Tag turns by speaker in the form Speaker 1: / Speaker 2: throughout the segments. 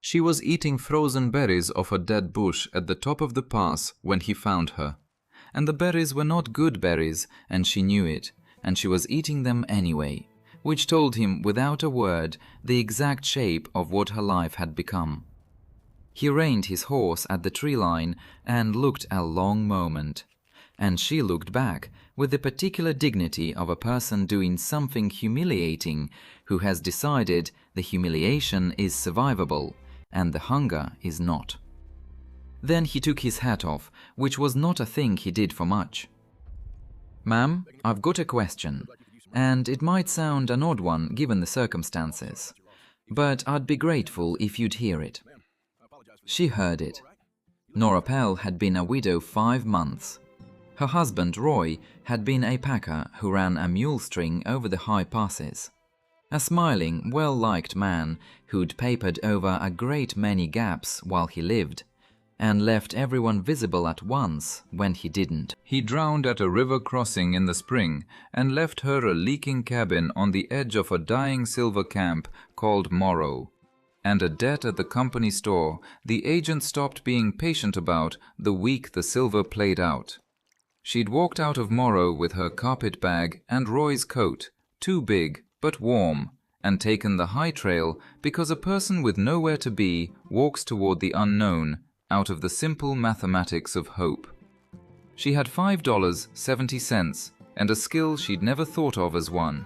Speaker 1: She was eating frozen berries off a dead bush at the top of the pass when he found her. And the berries were not good berries, and she knew it, and she was eating them anyway, which told him without a word the exact shape of what her life had become. He reined his horse at the tree line and looked a long moment, and she looked back with the particular dignity of a person doing something humiliating who has decided the humiliation is survivable and the hunger is not. Then he took his hat off, which was not a thing he did for much. "Ma'am, I've got a question, and it might sound an odd one given the circumstances, but I'd be grateful if you'd hear it." She heard it. Nora Pell had been a widow 5 months. Her husband, Roy, had been a packer who ran a mule string over the high passes. A smiling, well-liked man who'd papered over a great many gaps while he lived, and left everyone visible at once when he didn't. He drowned at a river crossing in the spring and left her a leaking cabin on the edge of a dying silver camp called Morrow, and a debt at the company store the agent stopped being patient about the week the silver played out. She'd walked out of Morrow with her carpet bag and Roy's coat, too big but warm, and taken the high trail because a person with nowhere to be walks toward the unknown out of the simple mathematics of hope. She had $5.70 and a skill she'd never thought of as one.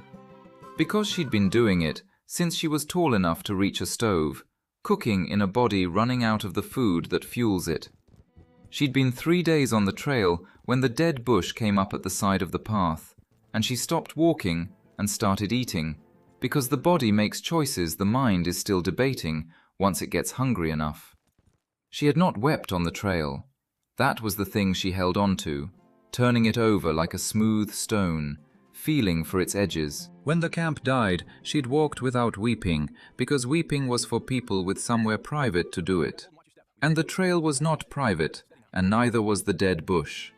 Speaker 1: Because she'd been doing it since she was tall enough to reach a stove, cooking in a body running out of the food that fuels it. She'd been 3 days on the trail when the dead bush came up at the side of the path, and she stopped walking and started eating, because the body makes choices the mind is still debating once it gets hungry enough. She had not wept on the trail. That was the thing she held on to, turning it over like a smooth stone, feeling for its edges. When the camp died, she'd walked without weeping, because weeping was for people with somewhere private to do it. And the trail was not private, and neither was the dead bush.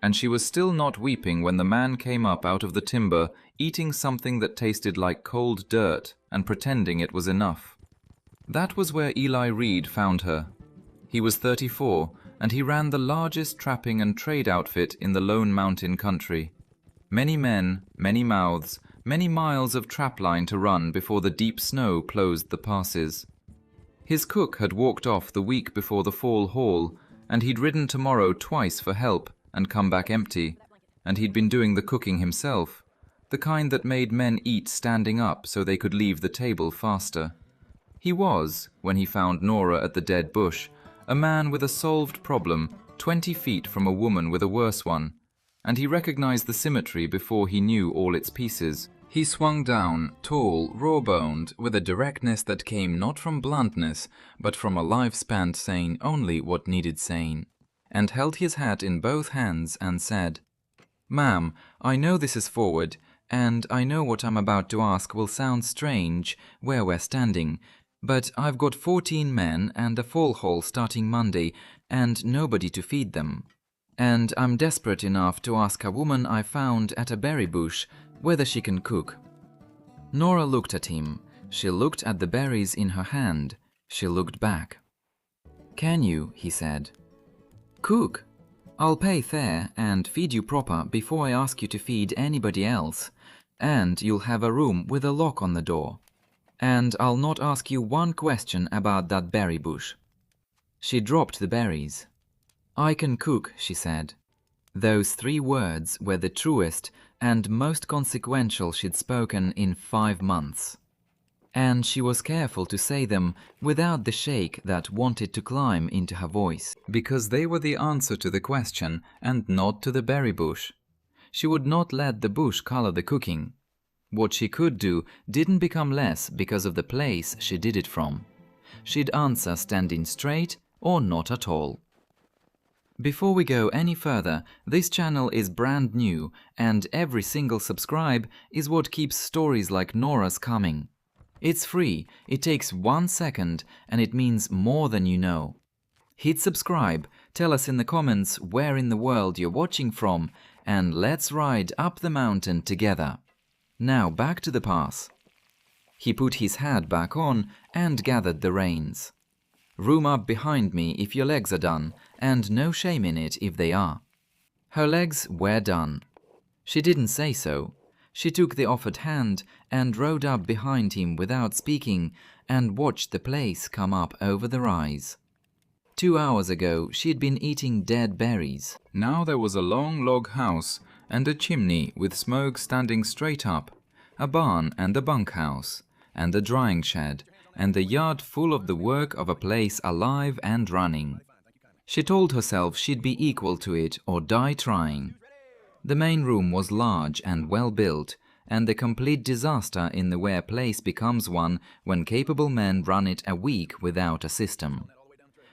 Speaker 1: And she was still not weeping when the man came up out of the timber, eating something that tasted like cold dirt and pretending it was enough. That was where Eli Reed found her. He was 34, and he ran the largest trapping and trade outfit in the Lone Mountain country. Many men, many mouths, many miles of trapline to run before the deep snow closed the passes. His cook had walked off the week before the fall haul, and he'd ridden tomorrow twice for help and come back empty, and he'd been doing the cooking himself, the kind that made men eat standing up so they could leave the table faster. He was, when he found Nora at the dead bush, a man with a solved problem 20 feet from a woman with a worse one, and he recognized the symmetry before he knew all its pieces. He swung down, tall, raw-boned, with a directness that came not from bluntness, but from a life spent saying only what needed saying, and held his hat in both hands and said, "Ma'am, I know this is forward, and I know what I'm about to ask will sound strange where we're standing, but I've got 14 men and a fall haul starting Monday, and nobody to feed them. And I'm desperate enough to ask a woman I found at a berry bush whether she can cook." Nora looked at him. She looked at the berries in her hand. She looked back. "Can you?" he said. "Cook? I'll pay fair and feed you proper before I ask you to feed anybody else, and you'll have a room with a lock on the door. And I'll not ask you one question about that berry bush." She dropped the berries. "I can cook," she said. Those 3 words were the truest and most consequential she'd spoken in 5 months. And she was careful to say them without the shake that wanted to climb into her voice, because they were the answer to the question and not to the berry bush. She would not let the bush color the cooking. What she could do didn't become less because of the place she did it from. She'd answer standing straight or not at all. Before we go any further, this channel is brand new, and every single subscribe is what keeps stories like Nora's coming. It's free, it takes 1 second, and it means more than you know. Hit subscribe, tell us in the comments where in the world you're watching from, and let's ride up the mountain together. Now back to the pass. He put his hat back on and gathered the reins. Room up behind me if your legs are done, and no shame in it if they are. Her legs were done. She didn't say so. She took the offered hand and rode up behind him without speaking and watched the place come up over the rise. 2 hours ago she'd been eating dead berries. Now there was a long log house and a chimney with smoke standing straight up, a barn and a bunkhouse, and a drying shed, and a yard full of the work of a place alive and running. She told herself she'd be equal to it or die trying. The main room was large and well built, and a complete disaster in the way a place becomes one when capable men run it a week without a system.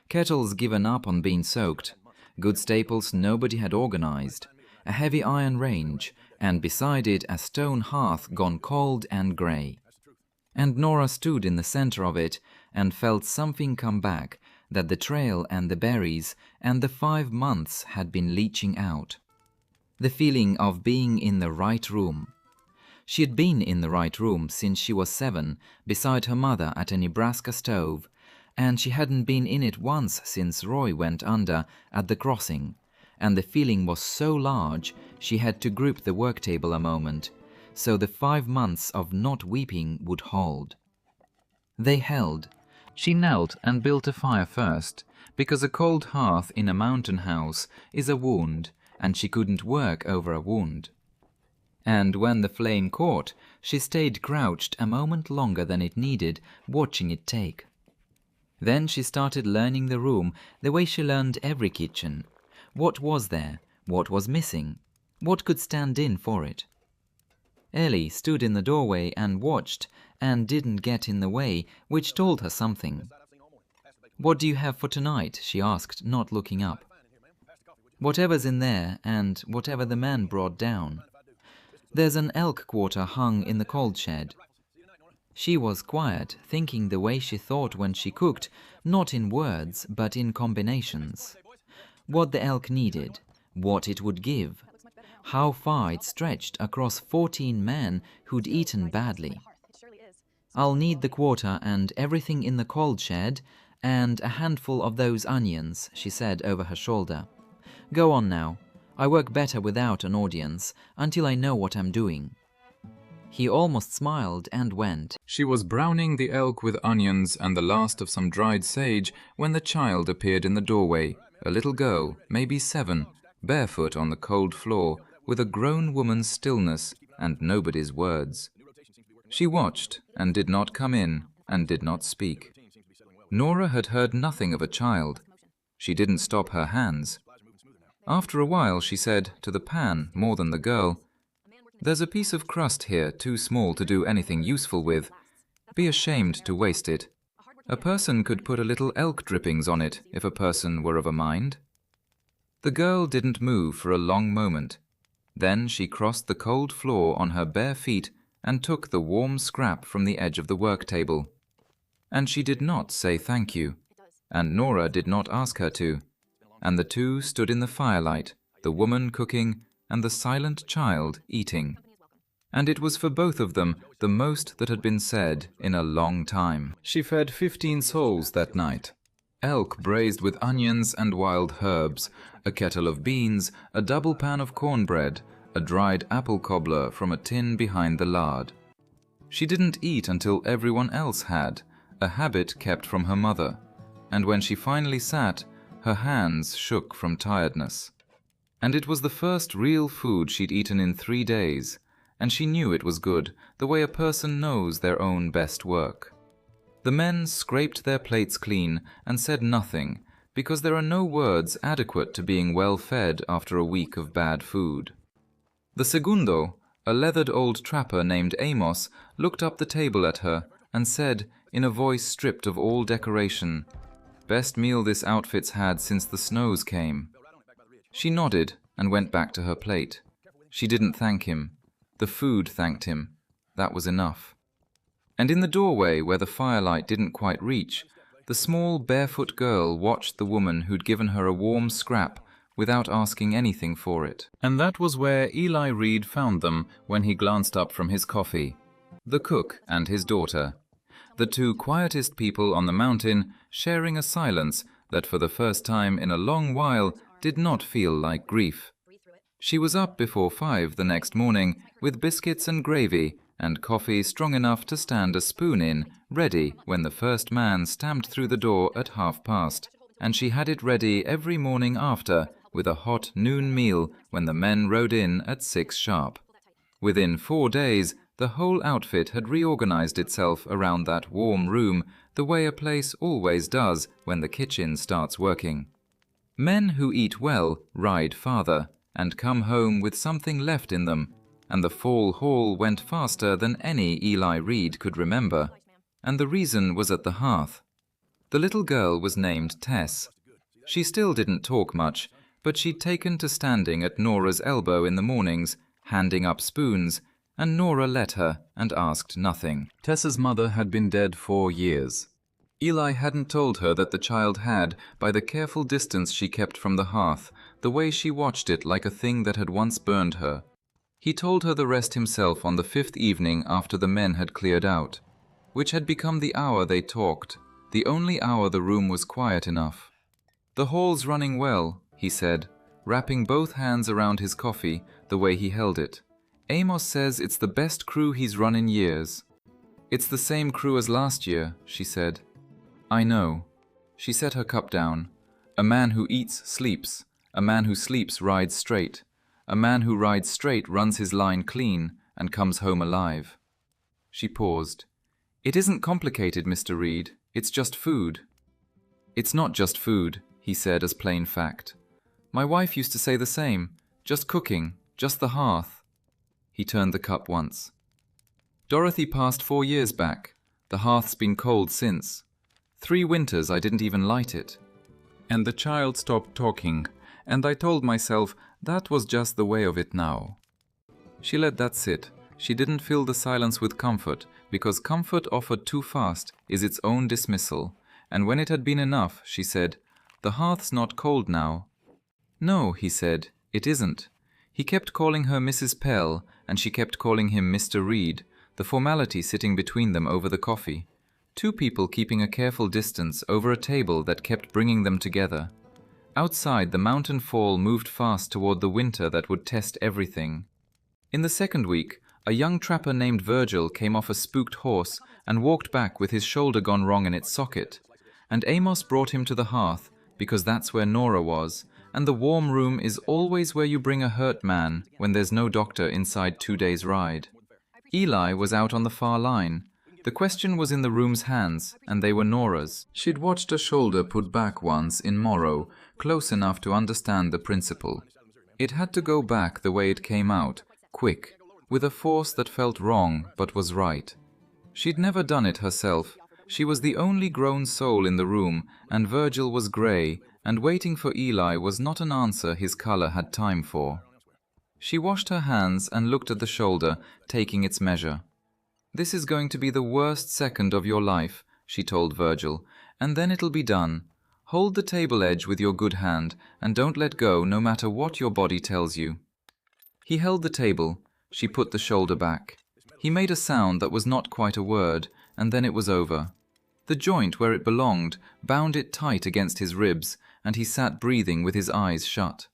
Speaker 1: Kettles given up on being soaked, good staples nobody had organized, a heavy iron range, and beside it a stone hearth gone cold and grey. And Nora stood in the center of it and felt something come back, that the trail and the berries and the 5 months had been leaching out. The feeling of being in the right room. She had been in the right room since she was 7, beside her mother at a Nebraska stove, and she hadn't been in it once since Roy went under at the crossing, and the feeling was so large she had to grip the work table a moment, so the 5 months of not weeping would hold. They held. She knelt and built a fire first, because a cold hearth in a mountain house is a wound, and she couldn't work over a wound. And when the flame caught, she stayed crouched a moment longer than it needed, watching it take. Then she started learning the room the way she learned every kitchen. What was there? What was missing? What could stand in for it? Ellie stood in the doorway and watched, and didn't get in the way, which told her something. "What do you have for tonight?" she asked, not looking up. "Whatever's in there, and whatever the man brought down. There's an elk quarter hung in the cold shed." She was quiet, thinking the way she thought when she cooked, not in words, but in combinations. What the elk needed, what it would give, how far it stretched across 14 men who'd eaten badly. "I'll need the quarter and everything in the cold shed, and a handful of those onions," she said over her shoulder. "Go on now. I work better without an audience, until I know what I'm doing." He almost smiled and went. She was browning the elk with onions and the last of some dried sage when the child appeared in the doorway, a little girl, maybe 7, barefoot on the cold floor, with a grown woman's stillness and nobody's words. She watched and did not come in and did not speak. Nora had heard nothing of a child. She didn't stop her hands. After a while she said, to the pan more than the girl, "There's a piece of crust here too small to do anything useful with. Be ashamed to waste it. A person could put a little elk drippings on it if a person were of a mind." The girl didn't move for a long moment. Then she crossed the cold floor on her bare feet and took the warm scrap from the edge of the work table. And she did not say thank you, and Nora did not ask her to. And the two stood in the firelight, the woman cooking and the silent child eating. And it was for both of them the most that had been said in a long time. She fed 15 souls that night. Elk braised with onions and wild herbs, a kettle of beans, a double pan of cornbread, a dried apple cobbler from a tin behind the lard. She didn't eat until everyone else had, a habit kept from her mother. And when she finally sat, her hands shook from tiredness. And it was the first real food she'd eaten in 3 days, and she knew it was good, the way a person knows their own best work. The men scraped their plates clean and said nothing, because there are no words adequate to being well fed after a week of bad food. The segundo, a leathered old trapper named Amos, looked up the table at her and said, in a voice stripped of all decoration, "Best meal this outfit's had since the snows came." She nodded and went back to her plate. She didn't thank him. The food thanked him. That was enough. And in the doorway, where the firelight didn't quite reach, the small barefoot girl watched the woman who'd given her a warm scrap without asking anything for it. And that was where Eli Reed found them when he glanced up from his coffee. The cook and his daughter. The 2 quietest people on the mountain sharing a silence that for the first time in a long while did not feel like grief. She was up before 5 the next morning with biscuits and gravy and coffee strong enough to stand a spoon in, ready when the first man stamped through the door at past, and she had it ready every morning after, with a hot noon meal when the men rode in at 6 sharp. Within 4 days, the whole outfit had reorganized itself around that warm room the way a place always does when the kitchen starts working. Men who eat well ride farther and come home with something left in them, and the fall haul went faster than any Eli Reed could remember, and the reason was at the hearth. The little girl was named Tess. She still didn't talk much, but she'd taken to standing at Nora's elbow in the mornings, handing up spoons, and Nora let her and asked nothing. Tess's mother had been dead 4 years. Eli hadn't told her that the child had, by the careful distance she kept from the hearth, the way she watched it like a thing that had once burned her. He told her the rest himself on the 5th evening after the men had cleared out, which had become the hour they talked, the only hour the room was quiet enough. "The hall's running well," he said, wrapping both hands around his coffee the way he held it. "Amos says it's the best crew he's run in years." "It's the same crew as last year," she said. "I know." She set her cup down. "A man who eats sleeps. A man who sleeps rides straight. A man who rides straight runs his line clean and comes home alive." She paused. "It isn't complicated, Mr. Reed. It's just food." "It's not just food," he said as plain fact. "My wife used to say the same. Just cooking, just the hearth." He turned the cup once. "Dorothy passed 4 years back. The hearth's been cold since. 3 winters I didn't even light it." And the child stopped talking, and I told myself that was just the way of it now. She let that sit. She didn't fill the silence with comfort, because comfort offered too fast is its own dismissal, and when it had been enough, she said, "The hearth's not cold now." "No," he said, "it isn't." He kept calling her Mrs. Pell, and she kept calling him Mr. Reed, the formality sitting between them over the coffee. 2 people keeping a careful distance over a table that kept bringing them together. Outside, the mountain fall moved fast toward the winter that would test everything. In the 2nd week, a young trapper named Virgil came off a spooked horse and walked back with his shoulder gone wrong in its socket, and Amos brought him to the hearth, because that's where Nora was, and the warm room is always where you bring a hurt man when there's no doctor inside 2 days' ride. Eli was out on the far line. The question was in the room's hands, and they were Nora's. She'd watched a shoulder put back once in Morrow, close enough to understand the principle. It had to go back the way it came out, quick, with a force that felt wrong but was right. She'd never done it herself. She was the only grown soul in the room, and Virgil was grey, and waiting for Eli was not an answer his color had time for. She washed her hands and looked at the shoulder, taking its measure. "This is going to be the worst second of your life," she told Virgil, "and then it'll be done. Hold the table edge with your good hand, and don't let go no matter what your body tells you." He held the table. She put the shoulder back. He made a sound that was not quite a word, and then it was over. The joint where it belonged bound it tight against his ribs, and he sat breathing with his eyes shut.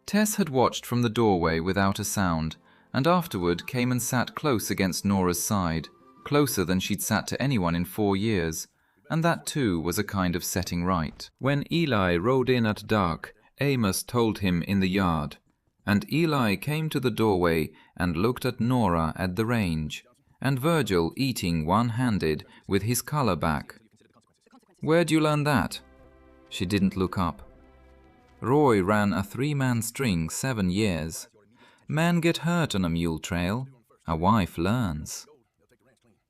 Speaker 1: Tess had watched from the doorway without a sound, and afterward came and sat close against Nora's side, closer than she'd sat to anyone in 4 years, and that too was a kind of setting right. When Eli rode in at dark, Amos told him in the yard, and Eli came to the doorway and looked at Nora at the range, and Virgil eating one-handed with his collar back. "Where'd you learn that?" She didn't look up. "Roy ran a 3-man string 7 years. Men get hurt on a mule trail. A wife learns."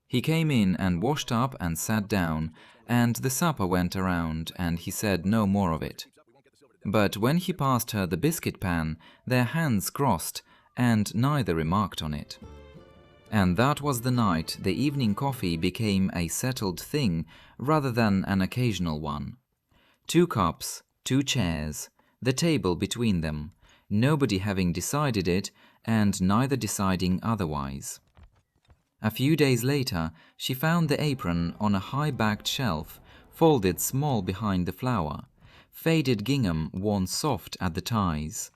Speaker 1: He came in and washed up and sat down, and the supper went around, and he said no more of it. But when he passed her the biscuit pan, their hands crossed, and neither remarked on it. And that was the night the evening coffee became a settled thing rather than an occasional one. 2 cups, 2 chairs, the table between them, nobody having decided it, and neither deciding otherwise. A few days later, she found the apron on a high-backed shelf, folded small behind the flower, faded gingham worn soft at the ties,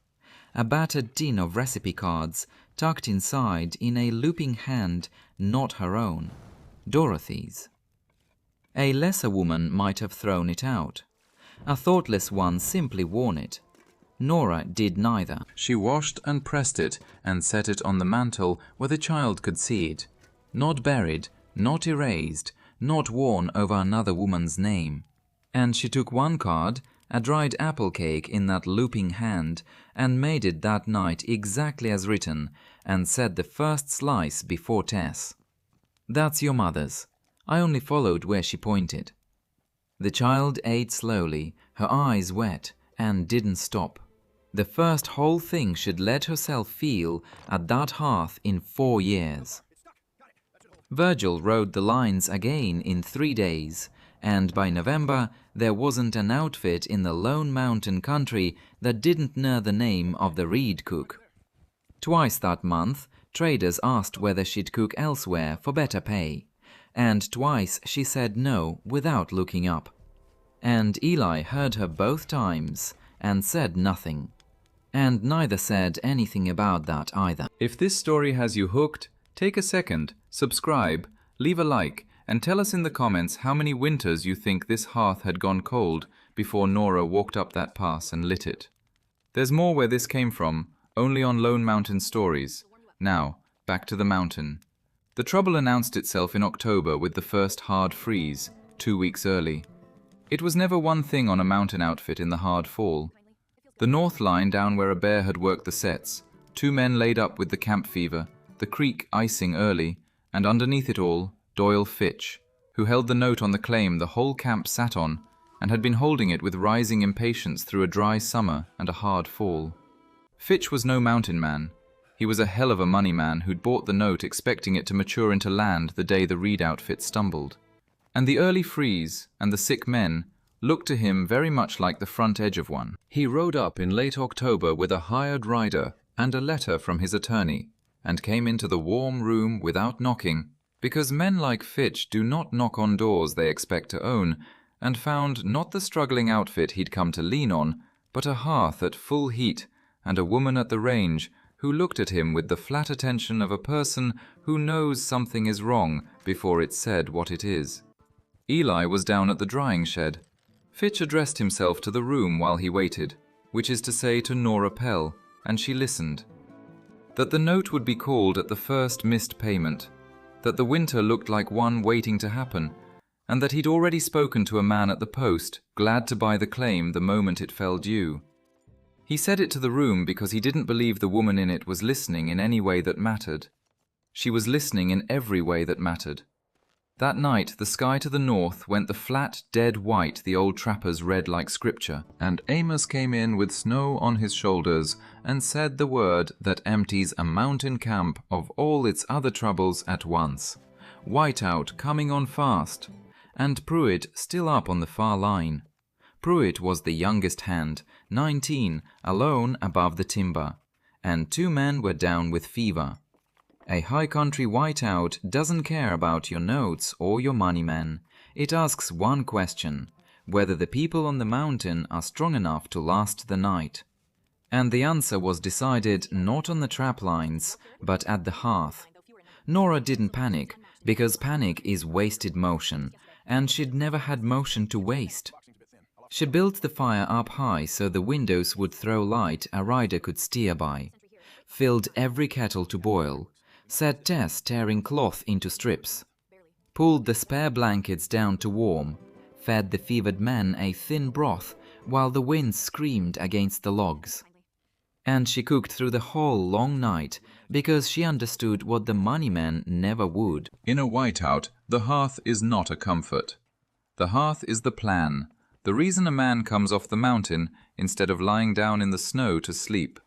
Speaker 1: a battered tin of recipe cards tucked inside in a looping hand not her own, Dorothy's. A lesser woman might have thrown it out. A thoughtless one simply worn it. Nora did neither. She washed and pressed it and set it on the mantel where the child could see it. Not buried, not erased, not worn over another woman's name. And she took one card, a dried apple cake in that looping hand, and made it that night exactly as written, and set the first slice before Tess. That's your mother's. I only followed where she pointed. The child ate slowly, her eyes wet, and didn't stop. The first whole thing she'd let herself feel at that hearth in 4 years. Virgil wrote the lines again in 3 days, and by November there wasn't an outfit in the Lone Mountain country that didn't know the name of the reed cook. Twice that month, traders asked whether she'd cook elsewhere for better pay, and twice she said no without looking up. And Eli heard her both times and said nothing. And neither said anything about that either. If this story has you hooked, take a second, subscribe, leave a like, and tell us in the comments how many winters you think this hearth had gone cold before Nora walked up that pass and lit it. There's more where this came from, only on Lone Mountain Stories. Now, back to the mountain. The trouble announced itself in October with the first hard freeze, 2 weeks early. It was never one thing on a mountain outfit in the hard fall. The north line down where a bear had worked the sets, 2 men laid up with the camp fever, the creek icing early, and underneath it all, Doyle Fitch, who held the note on the claim the whole camp sat on, and had been holding it with rising impatience through a dry summer and a hard fall. Fitch was no mountain man. He was a hell of a money man who'd bought the note expecting it to mature into land the day the Reed outfit stumbled. And the early freeze and the sick men looked to him very much like the front edge of one. He rode up in late October with a hired rider and a letter from his attorney, and came into the warm room without knocking, because men like Fitch do not knock on doors they expect to own, and found not the struggling outfit he'd come to lean on, but a hearth at full heat and a woman at the range who looked at him with the flat attention of a person who knows something is wrong before it's said what it is. Eli was down at the drying shed. Fitch addressed himself to the room while he waited, which is to say to Nora Pell, and she listened. That the note would be called at the first missed payment, that the winter looked like one waiting to happen, and that he'd already spoken to a man at the post, glad to buy the claim the moment it fell due. He said it to the room because he didn't believe the woman in it was listening in any way that mattered. She was listening in every way that mattered. That night, the sky to the north went the flat, dead white the old trappers read like scripture, and Amos came in with snow on his shoulders and said the word that empties a mountain camp of all its other troubles at once. Whiteout coming on fast, and Pruitt still up on the far line. Pruitt was the youngest hand, 19, alone above the timber, and 2 men were down with fever. A high country whiteout doesn't care about your notes or your money men. It asks one question, whether the people on the mountain are strong enough to last the night. And the answer was decided not on the trap lines, but at the hearth. Nora didn't panic, because panic is wasted motion, and she'd never had motion to waste. She built the fire up high so the windows would throw light a rider could steer by, filled every kettle to boil, set Tess tearing cloth into strips, pulled the spare blankets down to warm, fed the fevered men a thin broth while the wind screamed against the logs. And she cooked through the whole long night because she understood what the money men never would. In a whiteout, the hearth is not a comfort. The hearth is the plan, the reason a man comes off the mountain instead of lying down in the snow to sleep.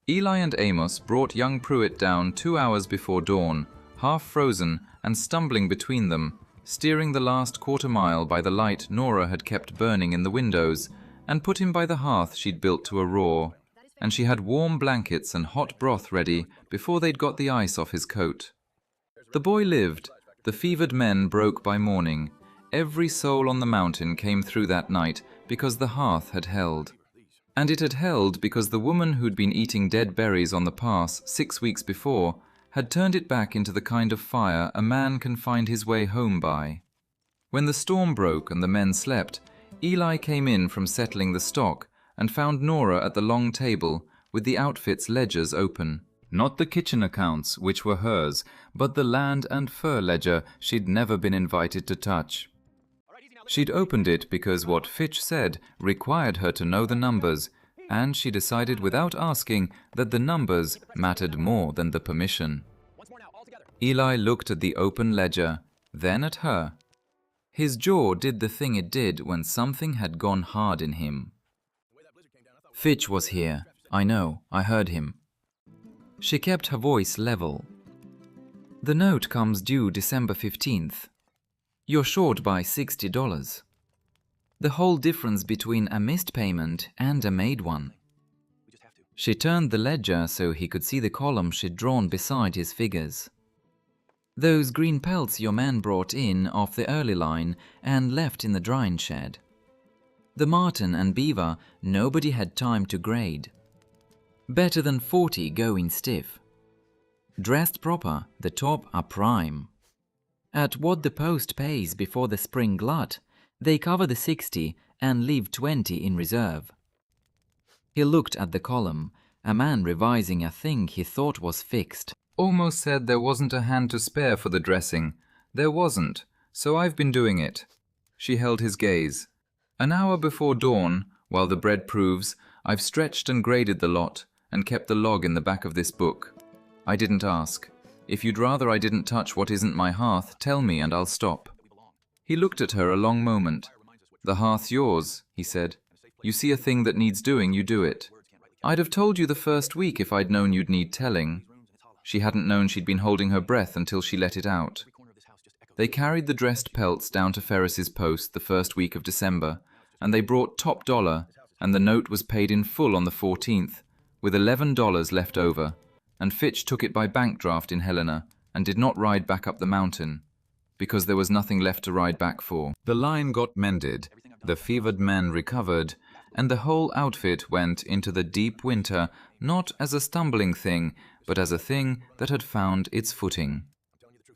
Speaker 1: Eli and Amos brought young Pruitt down 2 hours before dawn, half frozen and stumbling between them, steering the last quarter-mile by the light Nora had kept burning in the windows, and put him by the hearth she'd built to a roar, and she had warm blankets and hot broth ready before they'd got the ice off his coat. The boy lived. The fevered men broke by morning. every soul on the mountain came through that night because the hearth had held. And it had held because the woman who'd been eating dead berries on the pass 6 weeks before had turned it back into the kind of fire a man can find his way home by. When the storm broke and the men slept, Eli came in from settling the stock and found Nora at the long table with the outfit's ledgers open. Not the kitchen accounts, which were hers, but the land and fur ledger she'd never been invited to touch. She'd opened it because what Fitch said required her to know the numbers, and she decided without asking that the numbers mattered more than the permission. Eli looked at the open ledger, then at her. His jaw did the thing it did when something had gone hard in him. Fitch was here. I know, I heard him. She kept her voice level. The note comes due December 15th. You're short by $60. The whole difference between a missed payment and a made one. She turned the ledger so he could see the column she'd drawn beside his figures. Those green pelts your man brought in off the early line and left in the drying shed. The marten and beaver nobody had time to grade. Better than 40 going stiff. Dressed proper, the top are prime. At what the post pays before the spring glut, they cover the 60 and leave 20 in reserve. He looked at the column, a man revising a thing he thought was fixed. Almost said there wasn't a hand to spare for the dressing. There wasn't, so I've been doing it. She held his gaze. An hour before dawn, while the bread proves, I've stretched and graded the lot and kept the log in the back of this book. I didn't ask. If you'd rather I didn't touch what isn't my hearth, tell me and I'll stop. He looked at her a long moment. The hearth's yours, he said. You see a thing that needs doing, you do it. I'd have told you the first week if I'd known you'd need telling. She hadn't known she'd been holding her breath until she let it out. They carried the dressed pelts down to Ferris's post the first week of December, and they brought top dollar, and the note was paid in full on the 14th, with $11 left over, and Fitch took it by bank draft in Helena and did not ride back up the mountain, because there was nothing left to ride back for. The line got mended, the fevered men recovered, and the whole outfit went into the deep winter not as a stumbling thing, but as a thing that had found its footing.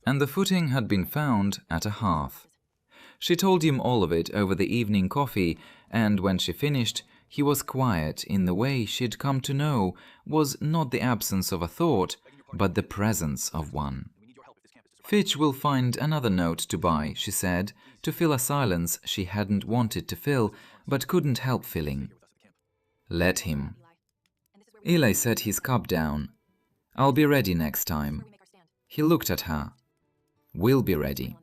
Speaker 1: And the footing had been found at a hearth. She told him all of it over the evening coffee, and when she finished, he was quiet in the way she'd come to know was not the absence of a thought, but the presence of one. Fitch will find another note to buy, she said, to fill a silence she hadn't wanted to fill, but couldn't help filling. Let him. Eli set his cup down. I'll be ready next time. He looked at her. We'll be ready.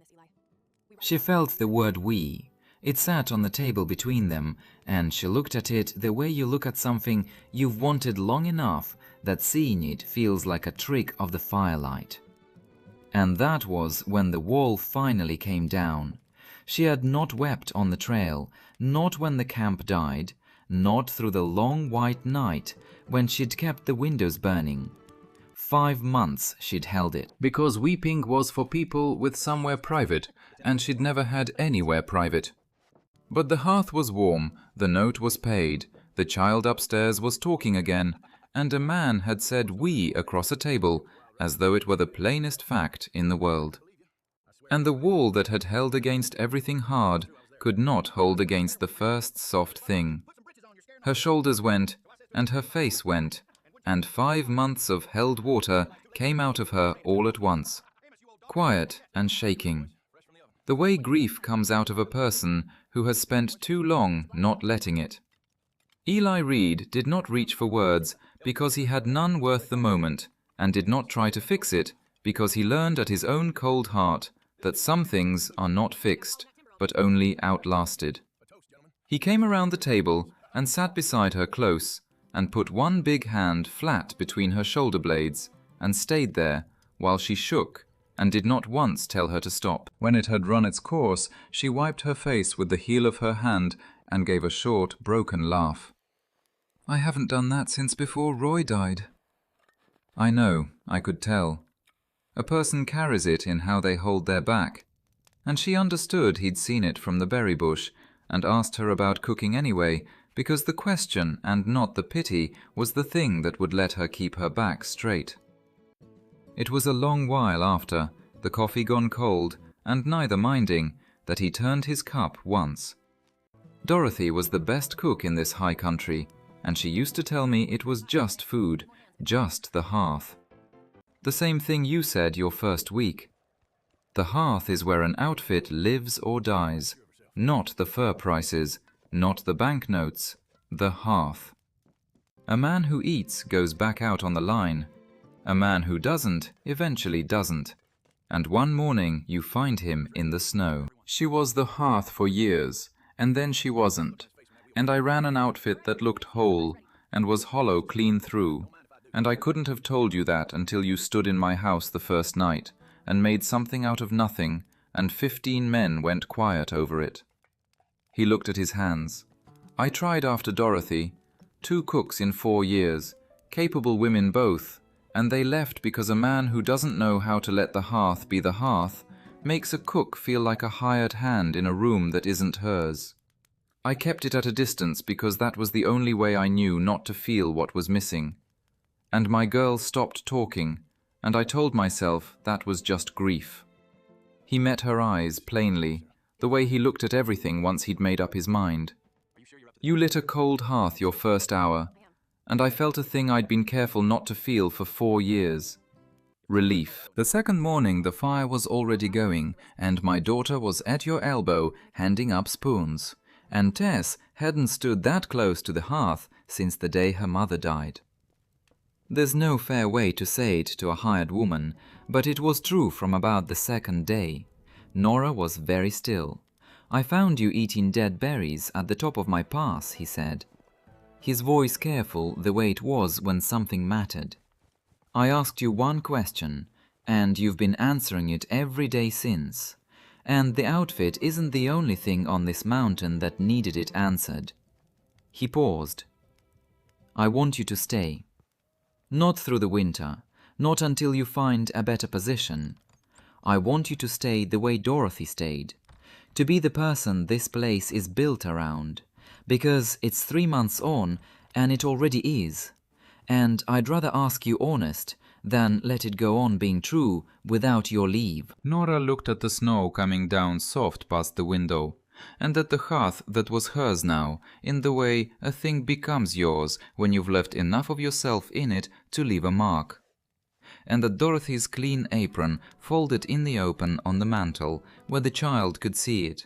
Speaker 1: She felt the word we. It sat on the table between them, and she looked at it the way you look at something you've wanted long enough that seeing it feels like a trick of the firelight. And that was when the wall finally came down. She had not wept on the trail, not when the camp died, not through the long white night when she'd kept the windows burning. 5 months she'd held it. Because weeping was for people with somewhere private, and she'd never had anywhere private. But the hearth was warm, the note was paid, the child upstairs was talking again, and a man had said we across a table, as though it were the plainest fact in the world. And the wall that had held against everything hard could not hold against the first soft thing. Her shoulders went, and her face went, and 5 months of held water came out of her all at once, quiet and shaking. The way grief comes out of a person who has spent too long not letting it. Eli Reed did not reach for words because he had none worth the moment, and did not try to fix it because he learned at his own cold heart that some things are not fixed, but only outlasted. He came around the table and sat beside her close, and put one big hand flat between her shoulder blades, and stayed there while she shook and did not once tell her to stop. When it had run its course, she wiped her face with the heel of her hand and gave a short, broken laugh. I haven't done that since before Roy died. I know, I could tell. A person carries it in how they hold their back. And she understood he'd seen it from the berry bush, and asked her about cooking anyway, because the question and not the pity was the thing that would let her keep her back straight. It was a long while after, the coffee gone cold, and neither minding, that he turned his cup once. Dorothy was the best cook in this high country, and she used to tell me it was just food, just the hearth. The same thing you said your first week. The hearth is where an outfit lives or dies, not the fur prices, not the banknotes, the hearth. A man who eats goes back out on the line. A man who doesn't eventually doesn't. And one morning you find him in the snow. She was the hearth for years, and then she wasn't. And I ran an outfit that looked whole and was hollow clean through. And I couldn't have told you that until you stood in my house the first night and made something out of nothing, and 15 men went quiet over it. He looked at his hands. I tried after Dorothy, 2 cooks in 4 years, capable women both, and they left because a man who doesn't know how to let the hearth be the hearth makes a cook feel like a hired hand in a room that isn't hers. I kept it at a distance because that was the only way I knew not to feel what was missing. And my girl stopped talking, and I told myself that was just grief. He met her eyes plainly, the way he looked at everything once he'd made up his mind. You lit a cold hearth your first hour, and I felt a thing I'd been careful not to feel for 4 years. Relief. The second morning the fire was already going, and my daughter was at your elbow handing up spoons, and Tess hadn't stood that close to the hearth since the day her mother died. There's no fair way to say it to a hired woman, but it was true from about the second day. Nora was very still. I found you eating dead berries at the top of my pass, he said. His voice careful the way it was when something mattered. I asked you one question, and you've been answering it every day since. And the outfit isn't the only thing on this mountain that needed it answered. He paused. I want you to stay. Not through the winter, not until you find a better position. I want you to stay the way Dorothy stayed, to be the person this place is built around, because it's 3 months on and it already is. And I'd rather ask you honest than let it go on being true without your leave. Nora looked at the snow coming down soft past the window, and at the hearth that was hers now, in the way a thing becomes yours when you've left enough of yourself in it to leave a mark. And at Dorothy's clean apron folded in the open on the mantel, where the child could see it.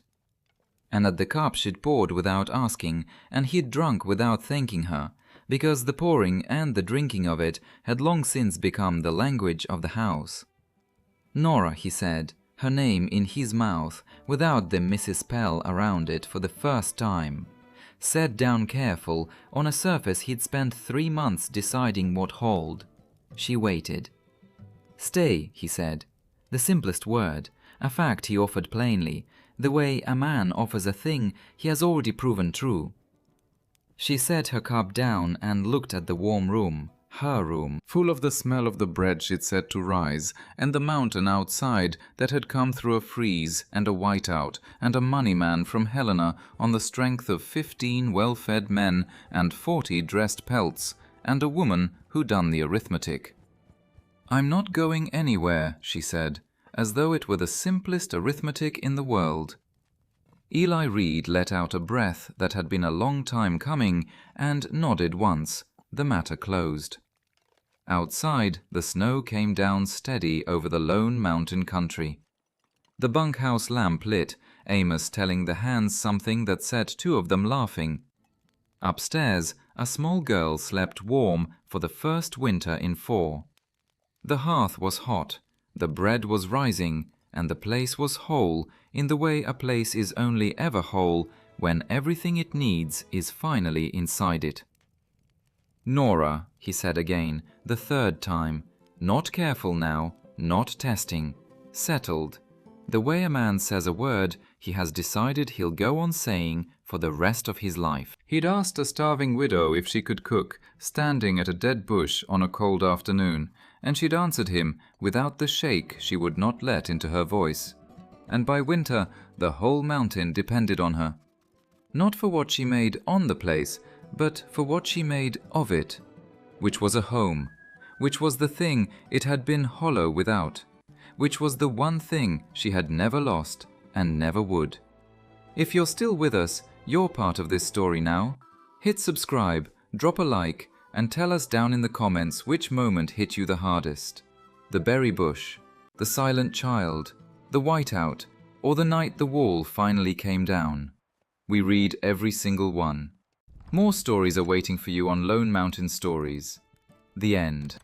Speaker 1: And at the cup she'd poured without asking, and he'd drunk without thanking her, because the pouring and the drinking of it had long since become the language of the house. Nora, he said, her name in his mouth, without the Mrs. Pell around it for the first time. Set down careful, on a surface he'd spent 3 months deciding what hold. She waited. Stay, he said. The simplest word, a fact he offered plainly, the way a man offers a thing he has already proven true. She set her cup down and looked at the warm room, her room, full of the smell of the bread she'd set to rise, and the mountain outside that had come through a freeze and a whiteout, and a money man from Helena on the strength of 15 well-fed men and 40 dressed pelts, and a woman who done the arithmetic. I'm not going anywhere, she said, as though it were the simplest arithmetic in the world. Eli Reed let out a breath that had been a long time coming and nodded once. The matter closed. Outside, the snow came down steady over the lone mountain country. The bunkhouse lamp lit, Amos telling the hands something that set 2 of them laughing. Upstairs, a small girl slept warm for the first winter in 4. The hearth was hot, the bread was rising, and the place was whole in the way a place is only ever whole when everything it needs is finally inside it. Nora, he said again, the 3rd time, not careful now, not testing, settled, the way a man says a word he has decided he'll go on saying for the rest of his life. He'd asked a starving widow if she could cook, standing at a dead bush on a cold afternoon, and she'd answered him without the shake she would not let into her voice. and by winter the whole mountain depended on her. Not for what she made on the place, but for what she made of it, which was a home, which was the thing it had been hollow without, which was the one thing she had never lost and never would. If you're still with us, you're part of this story now. Hit subscribe, drop a like, and tell us down in the comments which moment hit you the hardest. The berry bush, the silent child, the whiteout, or the night the wall finally came down. We read every single one. More stories are waiting for you on Lone Mountain Stories. The end.